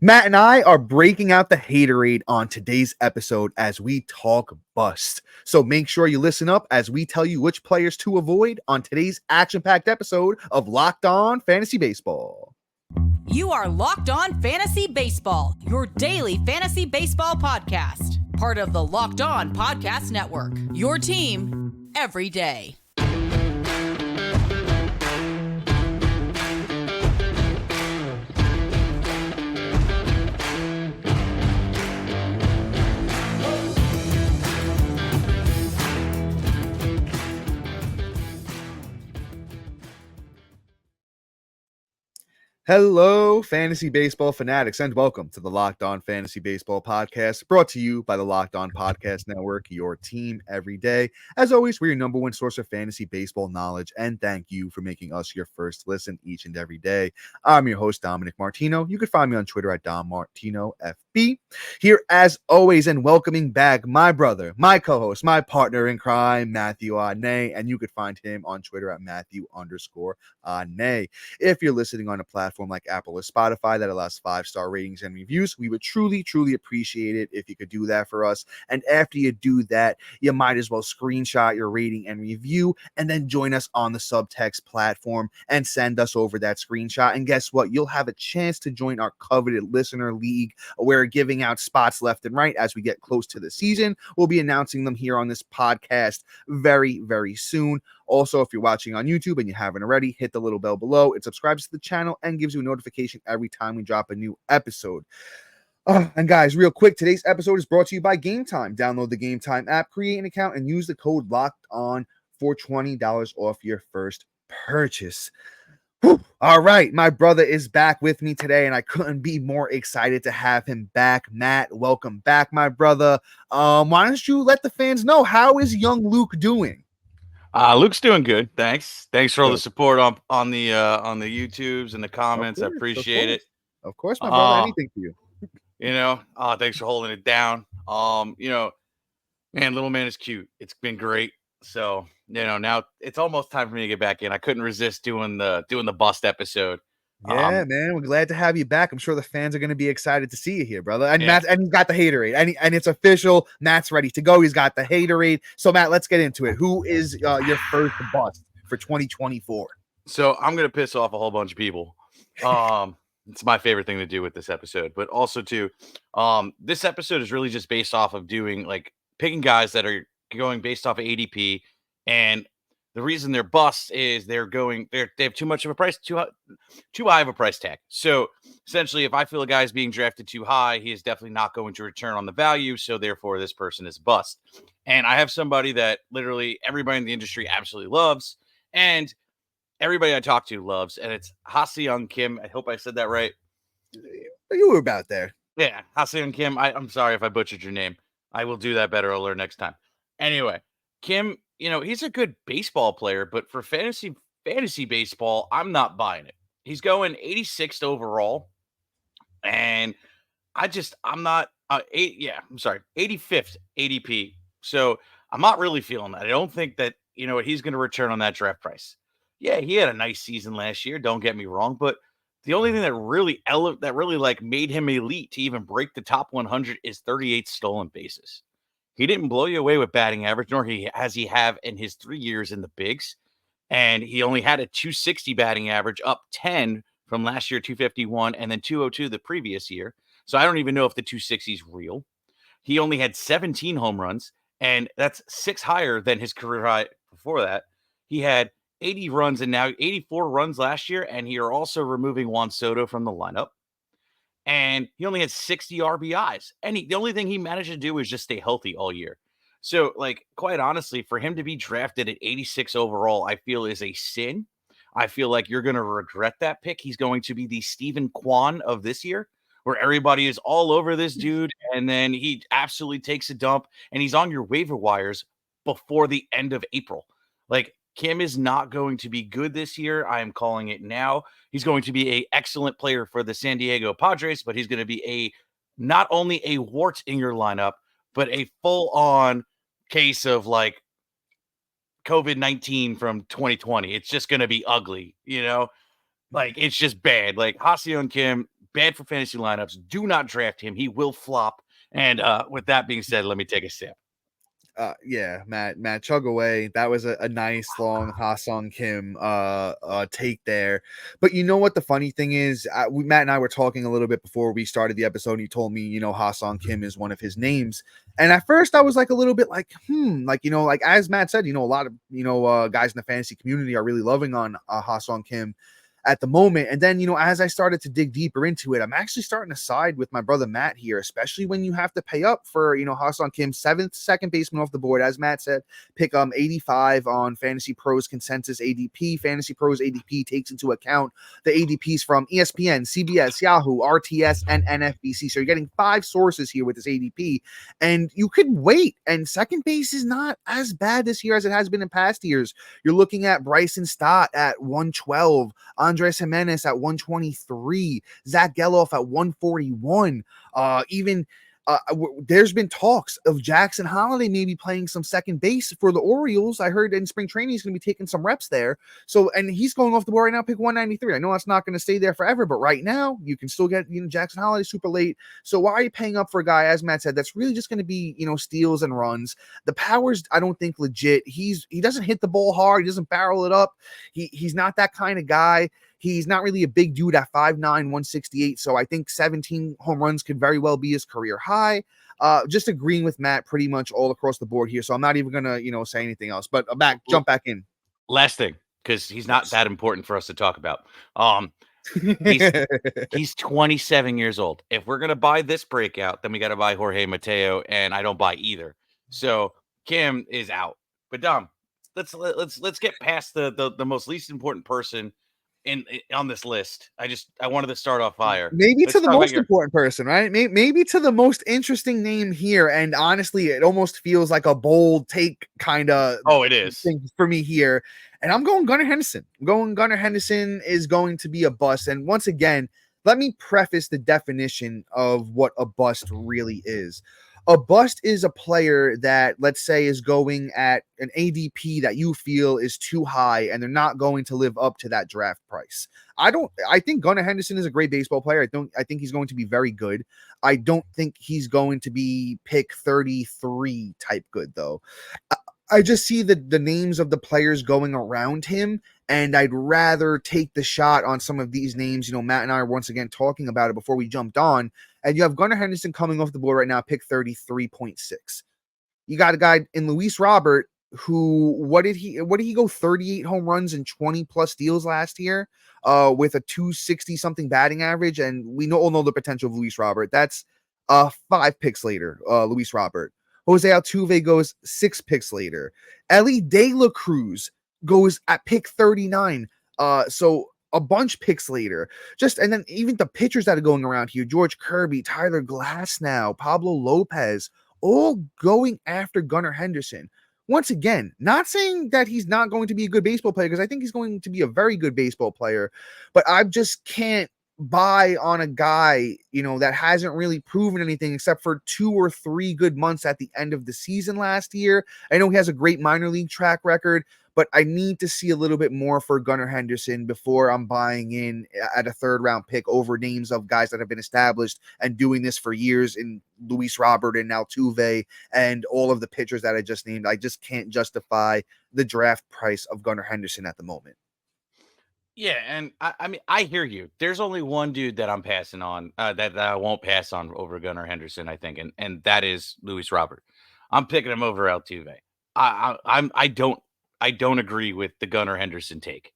Matt and I are breaking out the Haterade on today's episode as we talk bust. So make sure you listen up as we tell you which players to avoid on today's action-packed episode of Locked On Fantasy Baseball. You are Locked On Fantasy Baseball, your daily fantasy baseball podcast. Part of the Locked On Podcast Network, your team every day. Hello, fantasy baseball fanatics, and welcome to the Locked On Fantasy Baseball Podcast, brought to you by the Locked On Podcast Network, your team every day. As always, we're your number one source of fantasy baseball knowledge, and thank you for making us your first listen each and every day. I'm your host, Dominic Martino. You can find me on Twitter at DomMartinoFB. Here, as always, and welcoming back my brother, my co-host, my partner in crime, Matthew Adney, and you could find him on Twitter at Matthew_Adney. If you're listening on a platform like Apple or Spotify that allows 5-star ratings and reviews, we would truly appreciate it if you could do that for us. And after you do that, you might as well screenshot your rating and review and then join us on the Subtext platform and send us over that screenshot. And guess what? You'll have a chance to join our coveted listener league. We're giving out spots left and right as we get close to the season. We'll be announcing them here on this podcast very, very soon. Also, if you're watching on YouTube and you haven't already, hit the little bell below. It subscribes to the channel and gives you a notification every time we drop a new episode. And guys, real quick, today's episode is brought to you by Gametime. Download the Gametime app, create an account, and use the code LOCKEDON for $20 off your first purchase. Whew. All right, my brother is back with me today, and I couldn't be more excited to have him back. Matt, welcome back, my brother. Why don't you let the fans know, how is young Luke doing? Luke's doing good. Thanks for all the support on the YouTubes and the comments. I appreciate it. Of course, my brother. Anything for you. Thanks for holding it down. Man, little man is cute. It's been great. So, now it's almost time for me to get back in. I couldn't resist doing the bust episode. Yeah, man, we're glad to have you back. I'm sure the fans are going to be excited to see you here, brother. And Matt, and he's got the Haterade, and it's official. Matt's ready to go. He's got the Haterade. So, Matt, let's get into it. Who is your first bust for 2024? So I'm going to piss off a whole bunch of people. It's my favorite thing to do with this episode, but also too, this episode is really just based off of picking guys that are going based off of ADP, and the reason they're busts is they have too much of a price, too high of a price tag. So essentially, if I feel a guy is being drafted too high, he is definitely not going to return on the value. So therefore, this person is bust. And I have somebody that literally everybody in the industry absolutely loves, and everybody I talk to loves, and it's Ha-Seong Kim. I hope I said that right. You were about there. Yeah, Ha-Seong Kim. I'm sorry if I butchered your name. I will do that better. I'll learn next time. Anyway, Kim, he's a good baseball player, but for fantasy baseball, I'm not buying it. He's going 86th overall, and I'm not 85th ADP. So I'm not really feeling that. I don't think that he's going to return on that draft price. Yeah, he had a nice season last year. Don't get me wrong, but the only thing that really made him elite to even break the top 100 is 38 stolen bases. He didn't blow you away with batting average, nor has he have in his 3 years in the bigs. And he only had a 260 batting average, up 10 from last year, 251, and then 202 the previous year. So I don't even know if the 260 is real. He only had 17 home runs, and that's 6 higher than his career high before that. He had 80 runs and now 84 runs last year, and you're also removing Juan Soto from the lineup. And he only had 60 RBIs. And the only thing he managed to do was just stay healthy all year. So, quite honestly, for him to be drafted at 86 overall, I feel is a sin. I feel like you're going to regret that pick. He's going to be the Stephen Kwan of this year, where everybody is all over this dude, and then he absolutely takes a dump, and he's on your waiver wires before the end of April. Kim is not going to be good this year. I am calling it now. He's going to be an excellent player for the San Diego Padres, but he's going to be not only a wart in your lineup, but a full-on case of COVID-19 from 2020. It's just going to be ugly, It's just bad. Ha-Seong Kim, bad for fantasy lineups. Do not draft him. He will flop. And with that being said, let me take a sip. Yeah, Matt, chug away. That was a nice long Ha-Sung Kim take there. But you know what the funny thing is? Matt and I were talking a little bit before we started the episode, and he told me, Ha-Sung Kim is one of his names. And at first I was like a little bit like, like, like as Matt said, a lot of, guys in the fantasy community are really loving on Ha-Sung Kim at the moment. And then, as I started to dig deeper into it, I'm actually starting to side with my brother Matt here, especially when you have to pay up for, Ha-Sung Kim, second baseman off the board. As Matt said, pick 85 on Fantasy Pros consensus ADP. Fantasy Pros ADP takes into account the ADPs from ESPN, CBS, Yahoo, RTS, and NFBC. So you're getting 5 sources here with this ADP, and you could wait. And second base is not as bad this year as it has been in past years. You're looking at Bryson Stott at 112, Andres Jimenez at 123, Zach Geloff at 141. There's been talks of Jackson Holiday maybe playing some second base for the Orioles. I heard in spring training he's going to be taking some reps there. So, and he's going off the board right now, pick 193. I know that's not going to stay there forever, but right now you can still get, Jackson Holiday super late. So why are you paying up for a guy, as Matt said, that's really just going to be, steals and runs? The power's, I don't think, legit. He doesn't hit the ball hard. He doesn't barrel it up. He's not that kind of guy. He's not really a big dude at 5'9", 168. So I think 17 home runs could very well be his career high. Just agreeing with Matt pretty much all across the board here. So I'm not even going to, say anything else. But jump back in. Last thing, because he's not that important for us to talk about. He's 27 years old. If we're going to buy this breakout, then we got to buy Jorge Mateo, and I don't buy either. So Kim is out. But Dom, let's get past the most least important person on this list. I wanted to start off fire. Maybe to the most important person, right? Maybe to the most interesting name here. And honestly, it almost feels like a bold take kind of it is thing for me here. And I'm going Gunnar Henderson. Gunnar Henderson is going to be a bust. And once again, let me preface the definition of what a bust really is. A bust is a player that, let's say, is going at an ADP that you feel is too high and they're not going to live up to that draft price. I think Gunnar Henderson is a great baseball player. I think he's going to be very good. I don't think he's going to be pick 33 type good, though. I just see the names of the players going around him, and I'd rather take the shot on some of these names. Matt and I are once again talking about it before we jumped on, and you have Gunnar Henderson coming off the board right now, pick 33.6. You got a guy in Luis Robert who, what did he go 38 home runs and 20 plus steals last year, with a 260 something batting average, and we all know the potential of Luis Robert. That's 5 picks later, Luis Robert. Jose Altuve goes 6 picks later. Ellie De La Cruz goes at pick 39. So a bunch picks later. And then even the pitchers that are going around here, George Kirby, Tyler Glasnow, Pablo Lopez, all going after Gunnar Henderson. Once again, not saying that he's not going to be a good baseball player, because I think he's going to be a very good baseball player, but I just can't buy on a guy, that hasn't really proven anything except for 2 or 3 good months at the end of the season last year. I know he has a great minor league track record, but I need to see a little bit more for Gunnar Henderson before I'm buying in at a 3rd round pick over names of guys that have been established and doing this for years in Luis Robert and Altuve and all of the pitchers that I just named. I just can't justify the draft price of Gunnar Henderson at the moment. Yeah, and I mean, I hear you. There's only one dude that I'm passing on, that I won't pass on over Gunnar Henderson, I think, and that is Luis Robert. I'm picking him over Altuve. I don't agree with the Gunnar Henderson take.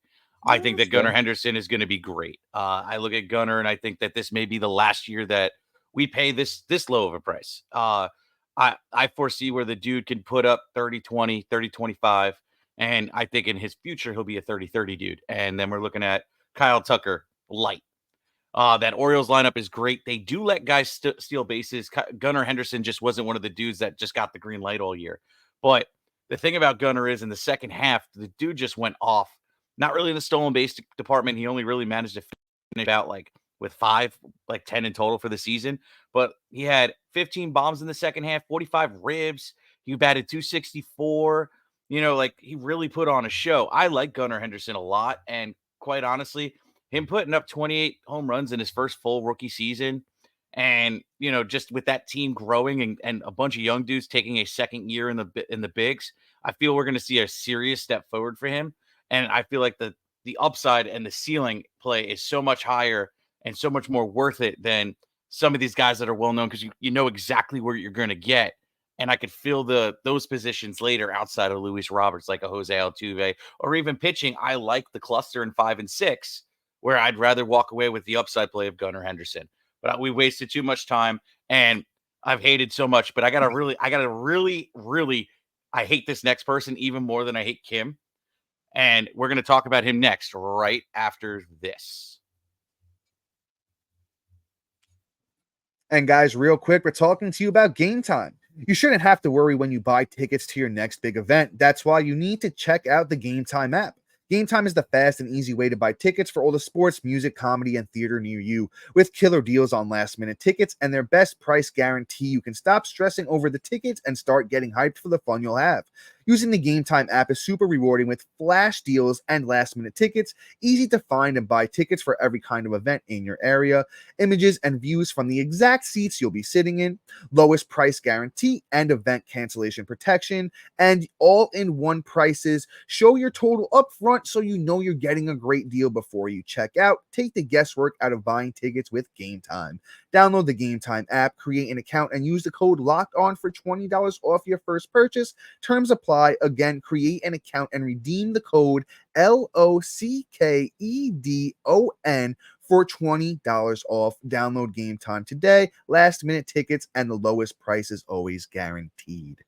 I think that Gunnar Henderson is going to be great. I look at Gunnar and I think that this may be the last year that we pay this low of a price. I foresee where the dude can put up 30-20, 30-25. And I think in his future, he'll be a 30-30 dude. And then we're looking at Kyle Tucker, light. That Orioles lineup is great. They do let guys steal bases. Gunnar Henderson just wasn't one of the dudes that just got the green light all year. But the thing about Gunnar is in the second half, the dude just went off. Not really in the stolen base department. He only really managed to finish out with 10 in total for the season. But he had 15 bombs in the second half, 45 ribs. He batted 264. He really put on a show. I like Gunnar Henderson a lot. And quite honestly, him putting up 28 home runs in his first full rookie season. And, just with that team growing and a bunch of young dudes taking a second year in the bigs, I feel we're going to see a serious step forward for him. And I feel like the upside and the ceiling play is so much higher and so much more worth it than some of these guys that are well known, because you know exactly where you're going to get. And I could feel those positions later outside of Luis Roberts, like a Jose Altuve, or even pitching. I like the cluster in 5 and 6, where I'd rather walk away with the upside play of Gunnar Henderson. But we wasted too much time, and I've hated so much. But I gotta really, I hate this next person even more than I hate Kim. And we're gonna talk about him next, right after this. And guys, real quick, we're talking to you about Gametime. You shouldn't have to worry when you buy tickets to your next big event. That's why you need to check out the Gametime app. Gametime is the fast and easy way to buy tickets for all the sports, music, comedy, and theater near you. With killer deals on last-minute tickets and their best price guarantee, you can stop stressing over the tickets and start getting hyped for the fun you'll have. Using the Gametime app is super rewarding with flash deals and last-minute tickets, easy to find and buy tickets for every kind of event in your area, images and views from the exact seats you'll be sitting in, lowest price guarantee and event cancellation protection, and all-in-one prices. Show your total up front so you know you're getting a great deal before you check out. Take the guesswork out of buying tickets with Gametime. Download the Gametime app, create an account, and use the code LOCKEDON for $20 off your first purchase. Terms apply. Again, create an account and redeem the code LOCKEDON for $20 off. Download Gametime today. Last minute tickets and the lowest prices always guaranteed.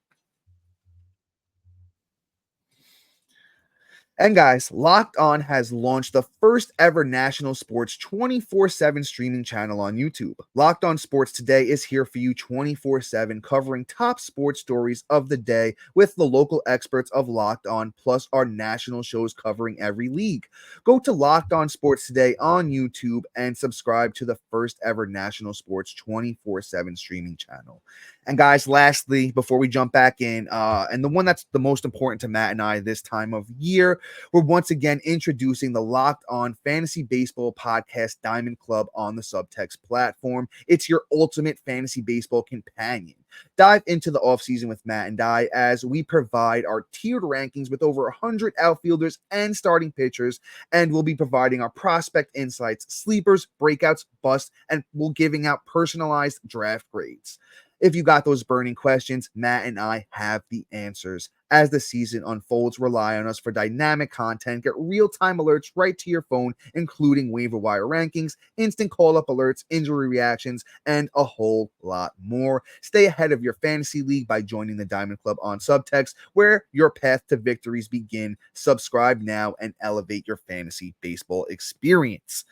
And guys, Locked On has launched the first ever national sports 24/7 streaming channel on YouTube. Locked On Sports Today is here for you 24/7, covering top sports stories of the day with the local experts of Locked On, plus our national shows covering every league. Go to Locked On Sports Today on YouTube and subscribe to the first ever national sports 24/7 streaming channel. And guys, lastly, before we jump back in, and the one that's the most important to Matt and I this time of year, we're once again introducing the Locked On Fantasy Baseball Podcast Diamond Club on the Subtext platform. It's your ultimate fantasy baseball companion. Dive into the offseason with Matt and I as we provide our tiered rankings with over 100 outfielders and starting pitchers, and we'll be providing our prospect insights, sleepers, breakouts, busts, and we're giving out personalized draft grades. If you got those burning questions, Matt and I have the answers. As the season unfolds, rely on us for dynamic content. Get real-time alerts right to your phone, including waiver wire rankings, instant call-up alerts, injury reactions, and a whole lot more. Stay ahead of your fantasy league by joining the Diamond Club on Subtext, where your path to victories begin. Subscribe now and elevate your fantasy baseball experience.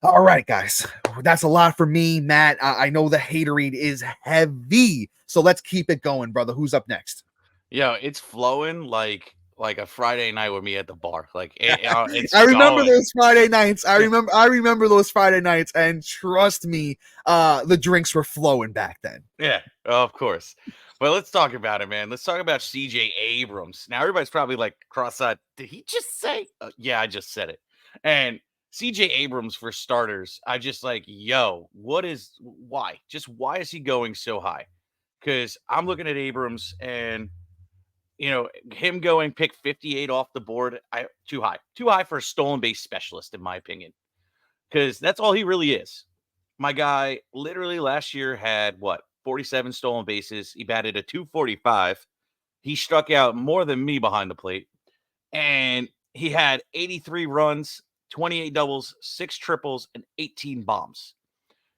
All right, guys, that's a lot for me, Matt. I know the haterade is heavy, so let's keep it going, brother. Who's up next? Yeah, it's flowing like a Friday night with me at the bar. Like it's I remember going. those Friday nights. I remember those Friday nights, and trust me, the drinks were flowing back then. Yeah, of course. But let's talk about it, man. Let's talk about CJ Abrams. Now, everybody's probably like cross-eyed. Did he just say? Yeah, I just said it. And CJ Abrams, for starters, I just like, yo, why? Just why is he going so high? Because I'm looking at Abrams and, him going pick 58 off the board, too high for a stolen base specialist, in my opinion, because that's all he really is. My guy literally last year had 47 stolen bases. He batted a 245. He struck out more than me behind the plate, and he had 83 runs, 28 doubles, 6 triples, and 18 bombs.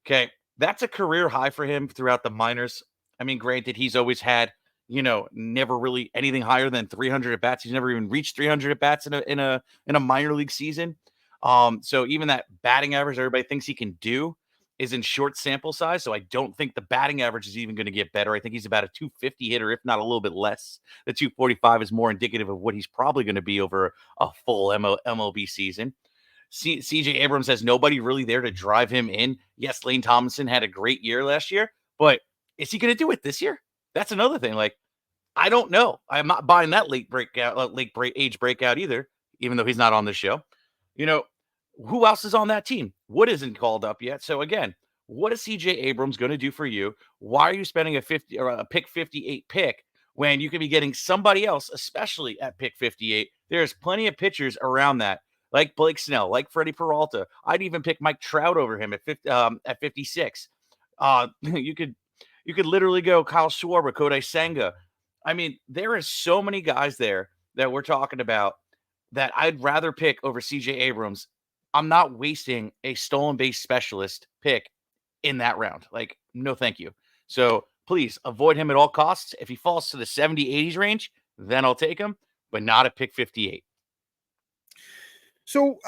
Okay, that's a career high for him throughout the minors. I mean, granted, he's always had, never really anything higher than 300 at bats. He's never even reached 300 at bats in a minor league season. So even that batting average everybody thinks he can do is in short sample size. So I don't think the batting average is even going to get better. I think he's about a 250 hitter, if not a little bit less. The 245 is more indicative of what he's probably going to be over a full MLB season. CJ Abrams has nobody really there to drive him in. Yes, Lane Tomlinson had a great year last year, but is he going to do it this year? That's another thing. Like, I don't know. I'm not buying that age breakout either, even though he's not on the show. who else is on that team? Wood isn't called up yet. So again, what is CJ Abrams going to do for you? Why are you spending a 50 or a pick 58 pick when you could be getting somebody else, especially at pick 58? There's plenty of pitchers around that, like Blake Snell, like Freddie Peralta. I'd even pick Mike Trout over him at 56. You could literally go Kyle Schwarber, Kodai Senga. I mean, there are so many guys there that we're talking about that I'd rather pick over CJ Abrams. I'm not wasting a stolen base specialist pick in that round. Like, no, thank you. So please avoid him at all costs. If he falls to the 70, 80s range, then I'll take him, but not at pick 58. So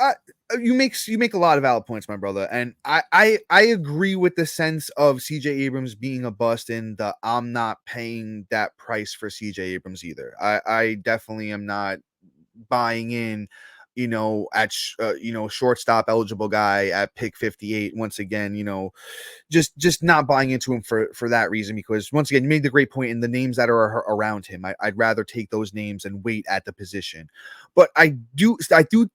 you make a lot of valid points, my brother, and I agree with the sense of CJ Abrams being a bust, and I'm not paying that price for CJ Abrams either. I definitely am not buying in, at shortstop eligible guy at pick 58. Once again, just not buying into him for that reason, because once again, you made the great point in the names that are around him. I'd rather take those names and wait at the position. But I do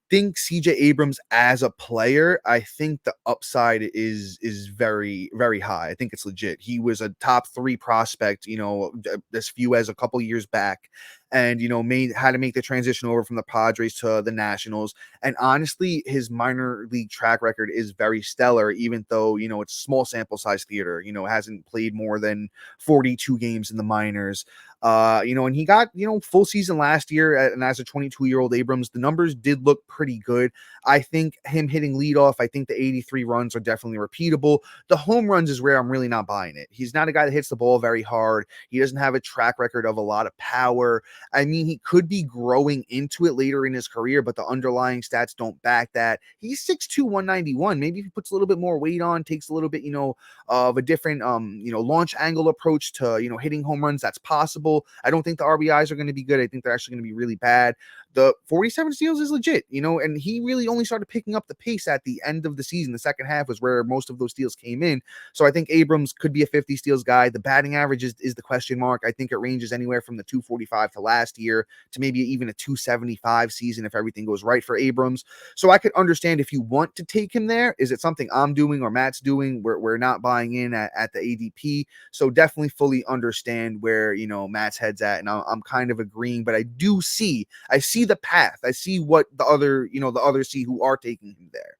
think CJ Abrams as a player, I think the upside is very, very high. I think it's legit. He was a top 3 prospect, as few as a couple years back, and had to make the transition over from the Padres to the Nationals. And honestly, his minor league track record is very stellar, even though it's small sample size theater. Hasn't played more than 42 games in the minors. And he got, full season last year, and as a 22-year-old Abrams, the numbers did look pretty good. I think him hitting leadoff, I think the 83 runs are definitely repeatable. The home runs is where I'm really not buying it. He's not a guy that hits the ball very hard. He doesn't have a track record of a lot of power. I mean, he could be growing into it later in his career, but the underlying stats don't back that. He's 6'2", 191. Maybe if he puts a little bit more weight on, takes a little bit, of a different, launch angle approach to, hitting home runs, that's possible. I don't think the RBIs are going to be good. I think they're actually going to be really bad. The 47 steals is legit, and he really only started picking up the pace at the end of the season. The second half was where most of those steals came in. So I think Abrams could be a 50 steals guy. The batting average is the question mark. I think it ranges anywhere from the 245 to last year to maybe even a 275 season if everything goes right for Abrams. So I could understand if you want to take him there. Is it something I'm doing or Matt's doing? We're not buying in at the ADP. So definitely fully understand where, Matt's head's at. And I'm kind of agreeing, but I see the path. I see what the others see who are taking him there.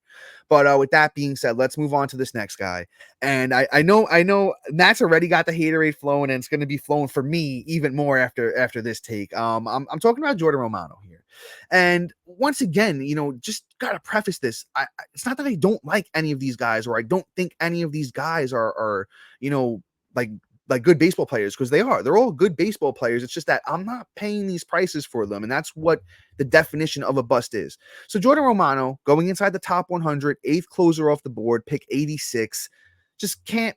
But with that being said, let's move on to this next guy. And I know Matt's already got the haterade flowing, and it's going to be flowing for me even more after this take. I'm talking about Jordan Romano here. And once again, just got to preface this. It's not that I don't like any of these guys, or I don't think any of these guys are like good baseball players, because they're all good baseball players. It's just that I'm not paying these prices for them. And that's what the definition of a bust is. So Jordan Romano going inside the top 100, 8th closer off the board, pick 86, just can't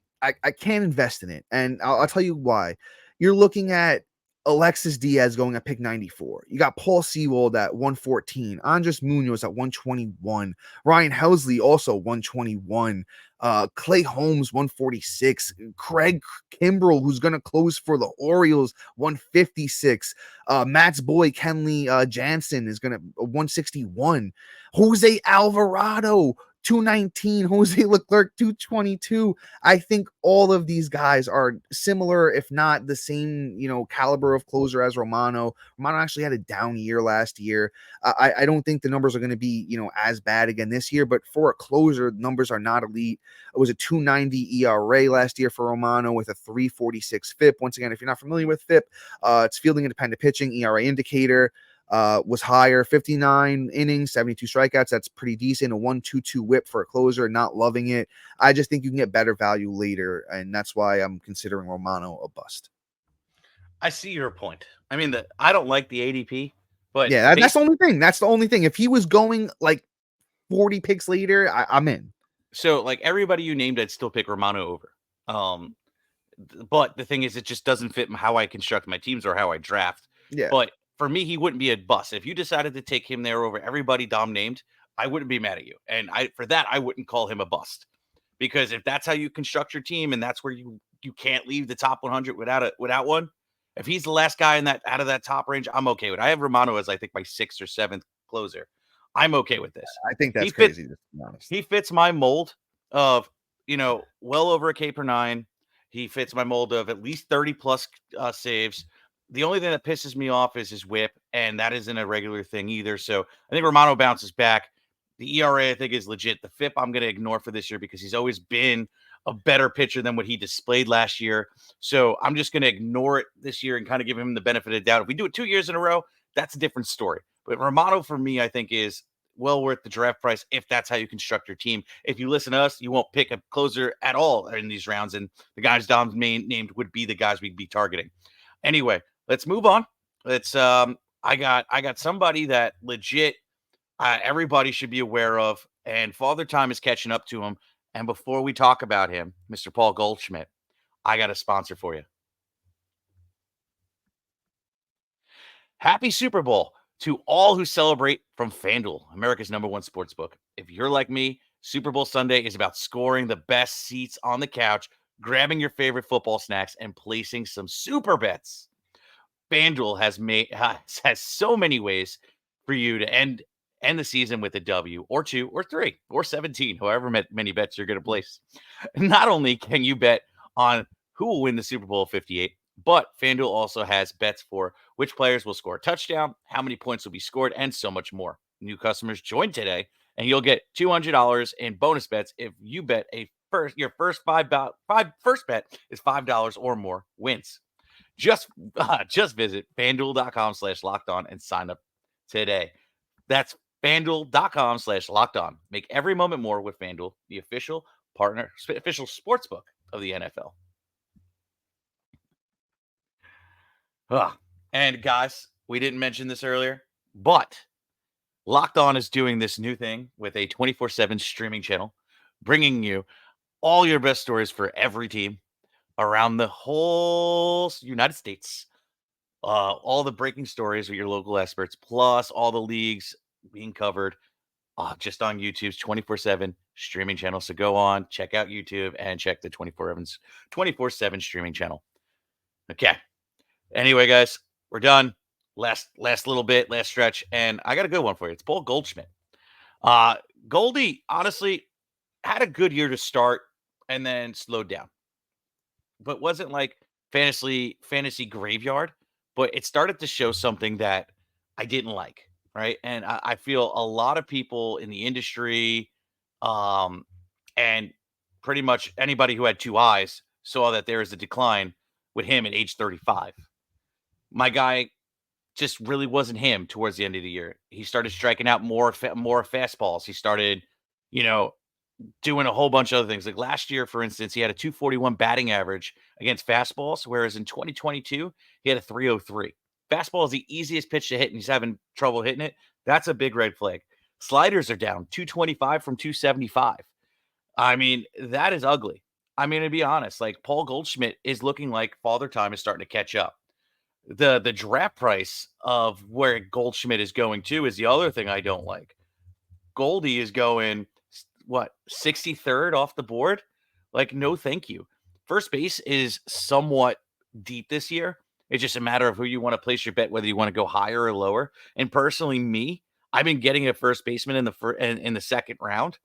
invest in it. And I'll tell you why. You're looking at Alexis Diaz going at pick 94. You got Paul Sewald at 114, Andres Munoz at 121, Ryan Helsley also 121, Clay Holmes 146, Craig Kimbrell, who's going to close for the Orioles, 156, Matt's boy Kenley Jansen is going to 161, Jose Alvarado 219, Jose Leclerc 222. I think all of these guys are similar, if not the same, caliber of closer as Romano. Romano actually had a down year last year. I don't think the numbers are going to be, as bad again this year, but for a closer, numbers are not elite. It was a 290 ERA last year for Romano with a 346 FIP. Once again, if you're not familiar with FIP, it's fielding independent pitching, ERA indicator. Was higher, 59 innings, 72 strikeouts. That's pretty decent. A 1.22 whip for a closer. Not loving it. I just think you can get better value later, and that's why I'm considering Romano a bust. I see your point. I mean, I don't like the ADP, but yeah, that's the only thing. That's the only thing. If he was going like 40 picks later, I'm in. So, like everybody you named, I'd still pick Romano over. But the thing is, it just doesn't fit how I construct my teams or how I draft. Yeah. But for me, he wouldn't be a bust. If you decided to take him there over everybody Dom named, I wouldn't be mad at you. And for that, I wouldn't call him a bust. Because if that's how you construct your team and that's where you can't leave the top 100 without one, if he's the last guy in that out of that top range, I'm okay with it. I have Romano as I think my 6th or 7th closer. I'm okay with this. I think that's He fits. crazy, to be honest. He fits my mold of well over a K per nine. He fits my mold of at least 30 plus saves. The only thing that pisses me off is his whip, and that isn't a regular thing either. So I think Romano bounces back. The ERA, I think, is legit. The FIP, I'm going to ignore for this year because he's always been a better pitcher than what he displayed last year. So I'm just going to ignore it this year and kind of give him the benefit of the doubt. If we do it 2 years in a row, that's a different story. But Romano, for me, I think is well worth the draft price if that's how you construct your team. If you listen to us, you won't pick a closer at all in these rounds, and the guys Dom's named would be the guys we'd be targeting. Anyway, let's move on. Let's I got somebody that legit everybody should be aware of, and Father Time is catching up to him. And before we talk about him, Mr. Paul Goldschmidt, I got a sponsor for you. Happy Super Bowl to all who celebrate from FanDuel, America's #1 sportsbook. If you're like me, Super Bowl Sunday is about scoring the best seats on the couch, grabbing your favorite football snacks, and placing some super bets. FanDuel has so many ways for you to end the season with a W or 2 or 3 or 17, however many bets you're going to place. Not only can you bet on who will win the Super Bowl 58, but FanDuel also has bets for which players will score a touchdown, how many points will be scored, and so much more. New customers join today, and you'll get $200 in bonus bets if you bet your first bet is $5 or more wins. Just visit FanDuel.com/lockedon and sign up today. That's FanDuel.com/lockedon. Make every moment more with FanDuel, the official sportsbook of the NFL. And guys, we didn't mention this earlier, but Locked On is doing this new thing with a 24/7 streaming channel, bringing you all your best stories for every team around the whole United States. All the breaking stories with your local experts, plus all the leagues being covered just on YouTube's 24/7 streaming channel. So go on, check out YouTube and check the 24/7 streaming channel. Okay. Anyway, guys, we're done. Last little bit, last stretch, and I got a good one for you. It's Paul Goldschmidt. Goldie, honestly, had a good year to start and then slowed down. But wasn't like fantasy graveyard, but it started to show something that I didn't like, right? And I feel a lot of people in the industry, and pretty much anybody who had two eyes saw that there is a decline with him at age 35. My guy just really wasn't him towards the end of the year. He started striking out more fastballs. He started, you know, doing a whole bunch of other things. Like last year, for instance, he had a 241 batting average against fastballs, whereas in 2022, he had a 303. Fastball is the easiest pitch to hit, and he's having trouble hitting it. That's a big red flag. Sliders are down 225 from 275. I mean, that is ugly. I mean, to be honest, like Paul Goldschmidt is looking like Father Time is starting to catch up. The draft price of where Goldschmidt is going to is the other thing I don't like. Goldie is going, what, 63rd off the board? Like, no, thank you. First base is somewhat deep this year. It's just a matter of who you want to place your bet, whether you want to go higher or lower. And personally, me, I've been getting a first baseman in the second round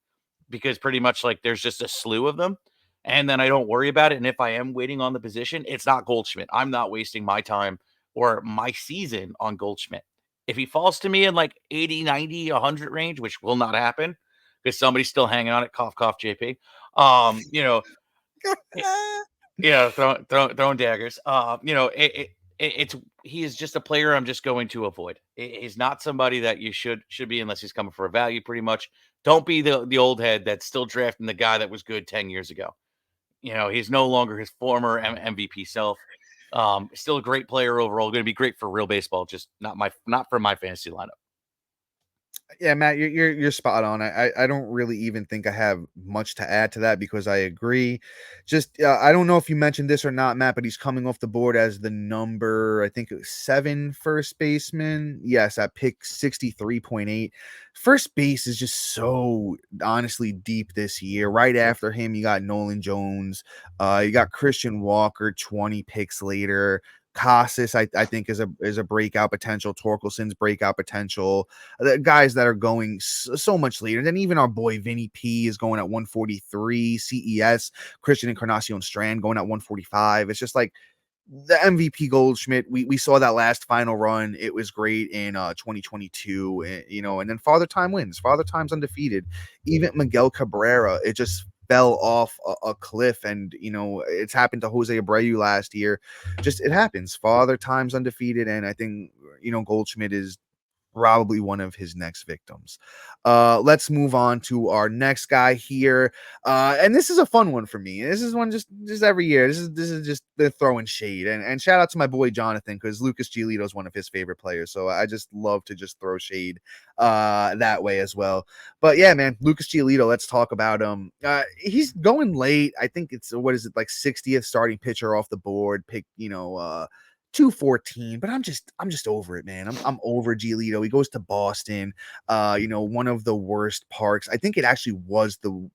because pretty much like there's just a slew of them. And then I don't worry about it. And if I am waiting on the position, it's not Goldschmidt. I'm not wasting my time or my season on Goldschmidt. If he falls to me in like 80, 90, 100 range, which will not happen because somebody's still hanging on it, cough, cough, JP. Throwing daggers. He is just a player I'm just going to avoid. He's not somebody that you should be unless he's coming for a value, pretty much. Don't be the old head that's still drafting the guy that was good 10 years ago. He's no longer his former MVP self. Still a great player overall. Going to be great for real baseball, just not for my fantasy lineup. Yeah, Matt, you're spot on. I don't really even think I have much to add to that because I agree. Just I don't know if you mentioned this or not, Matt, but he's coming off the board as the number, I think it was 7 first baseman. Yes, at pick 63.8. First base is just so honestly deep this year. Right after him, you got Nolan Jones. You got Christian Walker 20 picks later. Casas, I think is a breakout potential. Torkelson's breakout potential. The guys that are going so much later. Then even our boy Vinny P is going at 143. CES Christian Encarnacion Strand going at 145. It's just like the MVP Goldschmidt. We saw that last final run. It was great in 2022. And then Father Time wins. Father Time's undefeated. Even Miguel Cabrera, it just fell off a cliff, and it's happened to Jose Abreu last year. Just it happens. Father Time's undefeated, and I think Goldschmidt is probably one of his next victims. Let's move on to our next guy here. And this is a fun one for me. This is one just every year. This is just the throwing shade. And shout out to my boy Jonathan, because Lucas Giolito is one of his favorite players. So I just love to just throw shade that way as well. But yeah, man, Lucas Giolito, let's talk about him. He's going late. I think it's like 60th starting pitcher off the board. Pick 214, but I'm just over it, man. I'm over Giolito. He goes to Boston, one of the worst parks. I think it actually was the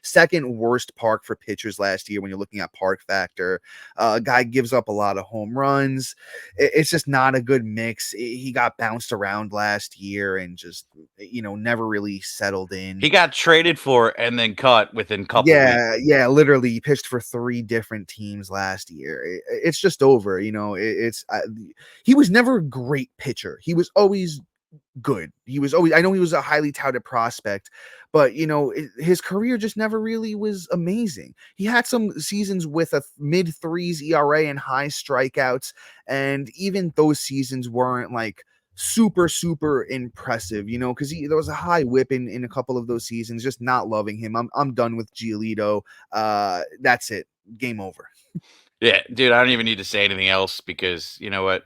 second worst park for pitchers last year when you're looking at park factor. Guy gives up a lot of home runs. It's just not a good mix. He got bounced around last year and just never really settled in. He got traded for and then cut within a couple weeks. Yeah, literally he pitched for 3 different teams last year. It's just over, he was never a great pitcher. He was always good. I know he was a highly touted prospect, but his career just never really was amazing. He had some seasons with a mid-3s ERA and high strikeouts, and even those seasons weren't like super impressive, because there was a high whip in a couple of those seasons. Just not loving him. I'm done with Giolito. That's it. Game over. Yeah, dude, I don't even need to say anything else, because you know what?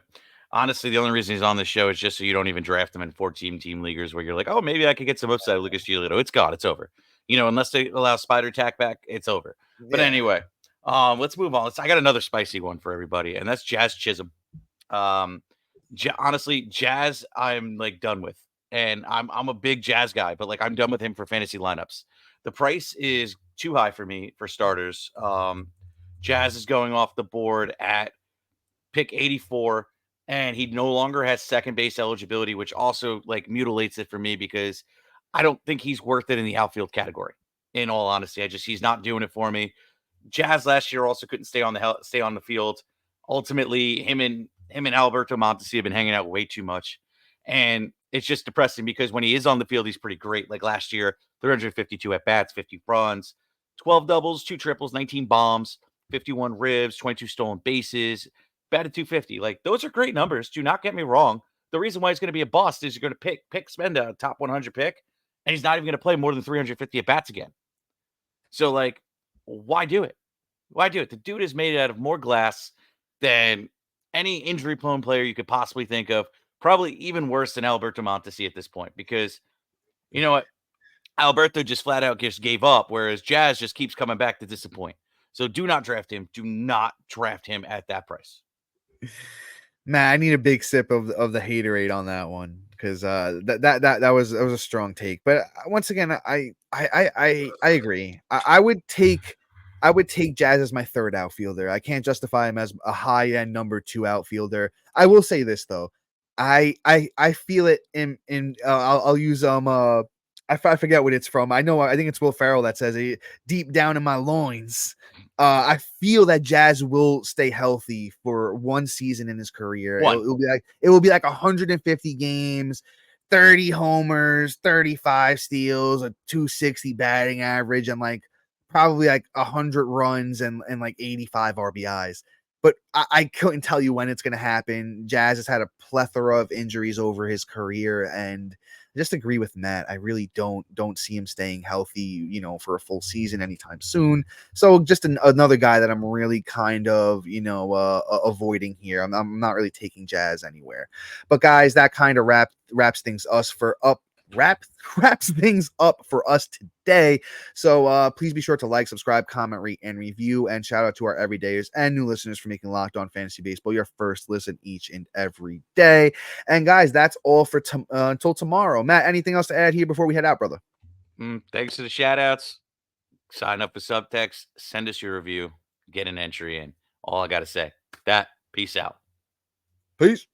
Honestly, the only reason he's on the show is just so you don't even draft him in 14-team leaguers where you're like, oh, maybe I could get some upside of Lucas Giolito. It's gone. It's over. Unless they allow Spider Tack back, it's over. But anyway, let's move on. I got another spicy one for everybody, and that's Jazz Chisholm. Honestly, Jazz, I'm like done with, and I'm a big Jazz guy, but like I'm done with him for fantasy lineups. The price is too high for me for starters. Jazz is going off the board at pick 84, and he no longer has second base eligibility, which also like mutilates it for me, because I don't think he's worth it in the outfield category. In all honesty, he's not doing it for me. Jazz last year also couldn't stay on the field. Ultimately, him and Alberto Mondesi have been hanging out way too much, and it's just depressing, because when he is on the field, he's pretty great. Like last year, 352 at bats, 50 runs, 12 doubles, 2 triples, 19 bombs, 51 ribs, 22 stolen bases, batted 250. Like, those are great numbers. Do not get me wrong. The reason why he's going to be a bust is you're going to pick Spenda, a top 100 pick, and he's not even going to play more than 350 at bats again. So, like, why do it? Why do it? The dude is made out of more glass than any injury-prone player you could possibly think of. Probably even worse than Alberto Mondesi at this point, because you know what? Alberto just flat out just gave up, whereas Jazz just keeps coming back to disappoint. So do not draft him. Do not draft him at that price. Man, I need a big sip of the Haterade on that one, because that was a strong take. But once again, I agree. I would take Jazz as my third outfielder. I can't justify him as a high end number 2 outfielder. I will say this though, I feel it in I'll use I forget what it's from. I think it's Will Ferrell that says it, deep down in my loins. I feel that Jazz will stay healthy for one season in his career. It will be like 150 games, 30 homers, 35 steals, a 260 batting average, and like probably like 100 runs and like 85 RBIs. But I couldn't tell you when it's going to happen. Jazz has had a plethora of injuries over his career, and I just agree with Matt. I really don't see him staying healthy, for a full season anytime soon. So just another guy that I'm really kind of, avoiding here. I'm not really taking Jazz anywhere. But guys, that kind of wraps things up for us today. So please be sure to like, subscribe, comment, rate, and review. And shout out to our everydayers and new listeners for making Locked On Fantasy Baseball your first listen each and every day. And guys, that's all for until tomorrow. Matt, anything else to add here before we head out, brother? Thanks for the shout outs. Sign up for Subtext. Send us your review. Get an entry in. All I got to say. That. Peace. Peace out. Peace.